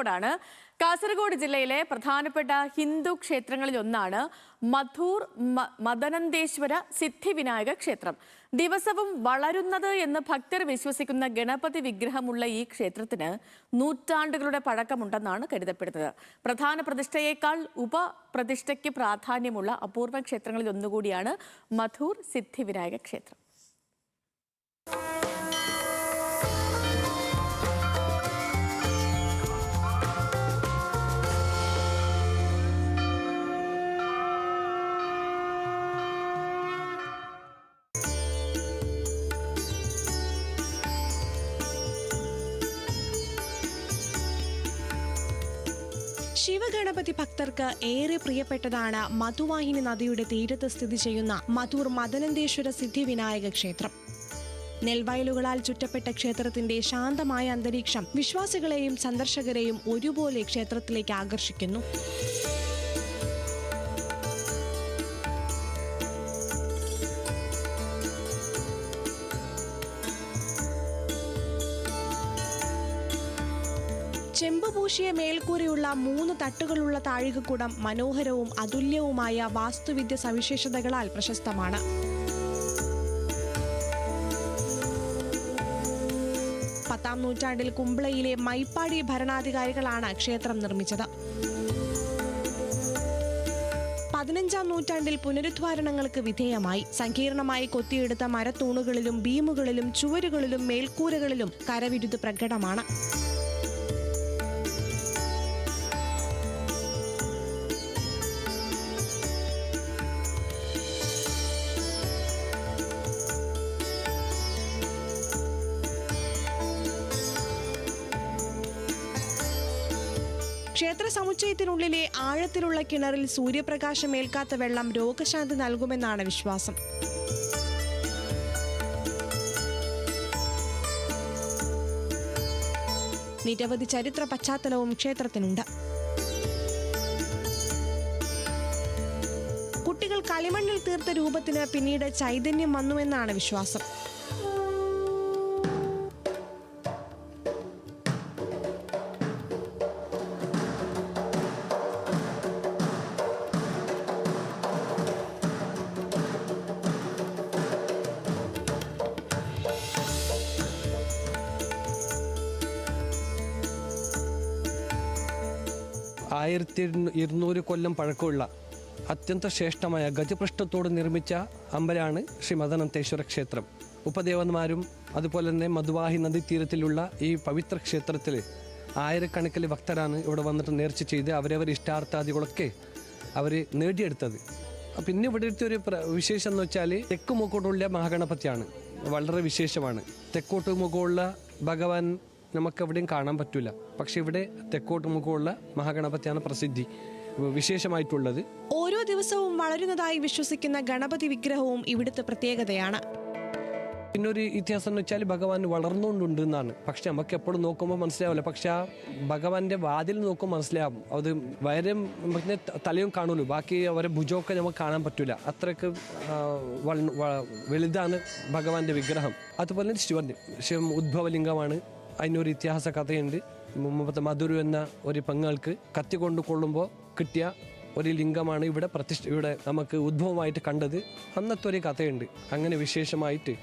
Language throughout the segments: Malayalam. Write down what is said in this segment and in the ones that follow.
കാസർഗോഡാണ്. കാസർഗോഡ് ജില്ലയിലെ പ്രധാനപ്പെട്ട ഹിന്ദു ക്ഷേത്രങ്ങളിലൊന്നാണ് മധൂർ മദനന്തേശ്വര സിദ്ധിവിനായക ക്ഷേത്രം. ദിവസവും വളരുന്നത് എന്ന് ഭക്തർ വിശ്വസിക്കുന്ന ഗണപതി വിഗ്രഹമുള്ള ഈ ക്ഷേത്രത്തിന് നൂറ്റാണ്ടുകളുടെ പഴക്കമുണ്ടെന്നാണ് കരുതപ്പെടുന്നത്. പ്രധാന പ്രതിഷ്ഠയേക്കാൾ ഉപപ്രതിഷ്ഠയ്ക്ക് പ്രാധാന്യമുള്ള അപൂർവ ക്ഷേത്രങ്ങളിൽ ഒന്നുകൂടിയാണ് മധൂർ സിദ്ധിവിനായക ക്ഷേത്രം. ശിവഗണപതി ഭക്തർക്ക് ഏറെ പ്രിയപ്പെട്ടതാണ് മധുവാഹിനി നദിയുടെ തീരത്ത് സ്ഥിതി ചെയ്യുന്ന മധൂർ മദനന്തേശ്വര സിദ്ധിവിനായക ക്ഷേത്രം. നെൽവയലുകളാൽ ചുറ്റപ്പെട്ട ക്ഷേത്രത്തിന്റെ ശാന്തമായ അന്തരീക്ഷം വിശ്വാസികളെയും സന്ദർശകരെയും ഒരുപോലെ ക്ഷേത്രത്തിലേക്ക് ആകർഷിക്കുന്നു. ചെമ്പുപൂശിയ മേൽക്കൂരയുള്ള 3 തട്ടുകളുള്ള താഴികക്കുടം മനോഹരവും അതുല്യവുമായ വാസ്തുവിദ്യ സവിശേഷതകളാൽ പ്രശസ്തമാണ്. പത്താം നൂറ്റാണ്ടിൽ കുംബ്ലയിലെ മൈപ്പാടി ഭരണാധികാരികളാണ് ക്ഷേത്രം നിർമ്മിച്ചത്. 15-ാം നൂറ്റാണ്ടിൽ പുനരുദ്ധാരണങ്ങൾക്ക് വിധേയമായി സങ്കീർണമായി കൊത്തിയെടുത്ത മരത്തൂണുകളിലും ബീമുകളിലും ചുവരുകളിലും മേൽക്കൂരകളിലും കരവിരുത് പ്രകടമാണ്. ക്ഷേത്ര സമുച്ചയത്തിനുള്ളിലെ ആഴത്തിലുള്ള കിണറിൽ സൂര്യപ്രകാശമേൽക്കാത്ത വെള്ളം രോഗശാന്തി നൽകുമെന്നാണ് വിശ്വാസം. നിരവധി ചരിത്ര പശ്ചാത്തലവും ക്ഷേത്രത്തിനുണ്ട്. കുട്ടികൾ കളിമണ്ണിൽ തീർത്ത രൂപത്തിന് പിന്നീട് ചൈതന്യം വന്നുവെന്നാണ് വിശ്വാസം. ആയിരത്തി 200 കൊല്ലം പഴക്കമുള്ള അത്യന്ത ശ്രേഷ്ഠമായ ഗജപൃഷ്ഠത്തോട് നിർമ്മിച്ച അമ്പലമാണ് ശ്രീ മദനന്തേശ്വര ക്ഷേത്രം. ഉപദേവന്മാരും അതുപോലെ തന്നെ മധുവാഹി നദീതീരത്തിലുള്ള ഈ പവിത്ര ക്ഷേത്രത്തിൽ ആയിരക്കണക്കിന് ഭക്തരാണ് ഇവിടെ വന്നിട്ട് നേർച്ച ചെയ്ത് അവരവർ ഇഷ്ടാർത്ഥാദികളൊക്കെ അവർ നേടിയെടുത്തത്. പിന്നെ ഇവിടുത്തെ ഒരു വിശേഷം എന്ന് വെച്ചാൽ തെക്ക് മുഖോട്ടുള്ള മഹാഗണപതിയാണ്, വളരെ വിശേഷമാണ്. തെക്കോട്ട് മുഖമുള്ള ഭഗവാൻ നമുക്കെവിടെയും കാണാൻ പറ്റില്ല. പക്ഷെ ഇവിടെ തെക്കോട്ട് മുഖമുള്ള മഹാഗണപതിയാണ് പ്രസിദ്ധി വിശേഷമായിട്ടുള്ളത്. ഓരോ ദിവസവും വളരുന്നതായി വിശ്വസിക്കുന്ന ഗണപതി വിഗ്രഹവും ഇവിടുത്തെ പ്രത്യേകതയാണ്. പിന്നൊരു ഇതിഹാസം എന്ന് വെച്ചാൽ ഭഗവാൻ വളർന്നുകൊണ്ടുണ്ട് എന്നാണ്. പക്ഷെ നമുക്ക് എപ്പോഴും നോക്കുമ്പോൾ മനസ്സിലാവില്ല. പക്ഷെ ആ ഭഗവാന്റെ വാതിൽ നോക്കുമ്പോൾ മനസ്സിലാവും. അത് വയറും തലയും കാണുള്ളൂ, ബാക്കി അവരെ ഭുജമൊക്കെ നമുക്ക് കാണാൻ പറ്റില്ല. അത്രയ്ക്ക് വലുതാണ് ഭഗവാന്റെ വിഗ്രഹം. അതുപോലെ ശിവൻ ഉദ്ഭവലിംഗമാണ്. അതിനൊരു ഇതിഹാസ കഥയുണ്ട്. മധുരു എന്ന ഒരു പെങ്ങൾക്ക് കത്തി കൊണ്ട് കൊള്ളുമ്പോൾ കിട്ടിയ ഒരു ലിംഗമാണ് ഇവിടെ നമുക്ക് ഉദ്ഭവമായിട്ട് കണ്ടത്. അന്നത്തെ ഒരു കഥയുണ്ട്. അങ്ങനെ വിശേഷമായിട്ട്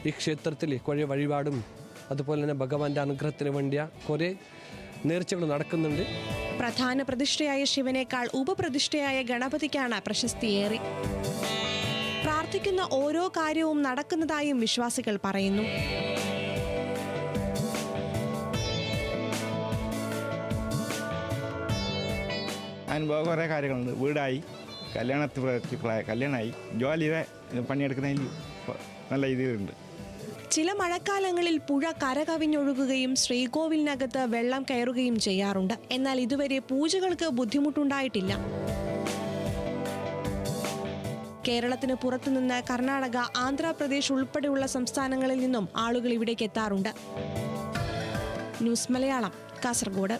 ഈ ക്ഷേത്രത്തിൽ കുറേ വഴിപാടും അതുപോലെ തന്നെ ഭഗവാന്റെ അനുഗ്രഹത്തിന് വേണ്ടിയ കുറേ നേർച്ചകൾ നടക്കുന്നുണ്ട്. പ്രധാന പ്രതിഷ്ഠയായ ശിവനേക്കാൾ ഉപപ്രതിഷ്ഠയായ ഗണപതിക്കാണ് പ്രശസ്തിയേറി. പ്രാർത്ഥിക്കുന്ന ഓരോ കാര്യവും നടക്കുന്നതായും വിശ്വാസികൾ പറയുന്നു. അനുഭവം കുറേ കാര്യങ്ങളുണ്ട്. വീടായി, കല്യാണമായി, ജോലിയുടെ പണിയെടുക്കുന്നതിൽ നല്ല ഇതിലുണ്ട്. ചില മഴക്കാലങ്ങളിൽ പുഴ കരകവിഞ്ഞൊഴുകുകയും ശ്രീകോവിലിനകത്ത് വെള്ളം കയറുകയും ചെയ്യാറുണ്ട്. എന്നാൽ ഇതുവരെ പൂജകൾക്ക് ബുദ്ധിമുട്ടുണ്ടായിട്ടില്ല. കേരളത്തിന് പുറത്തുനിന്ന് കർണാടക, ആന്ധ്രാപ്രദേശ് ഉൾപ്പെടെയുള്ള സംസ്ഥാനങ്ങളിൽ നിന്നും ആളുകൾ ഇവിടേക്ക് എത്താറുണ്ട്. ന്യൂസ് മലയാളം, കാസർഗോഡ്.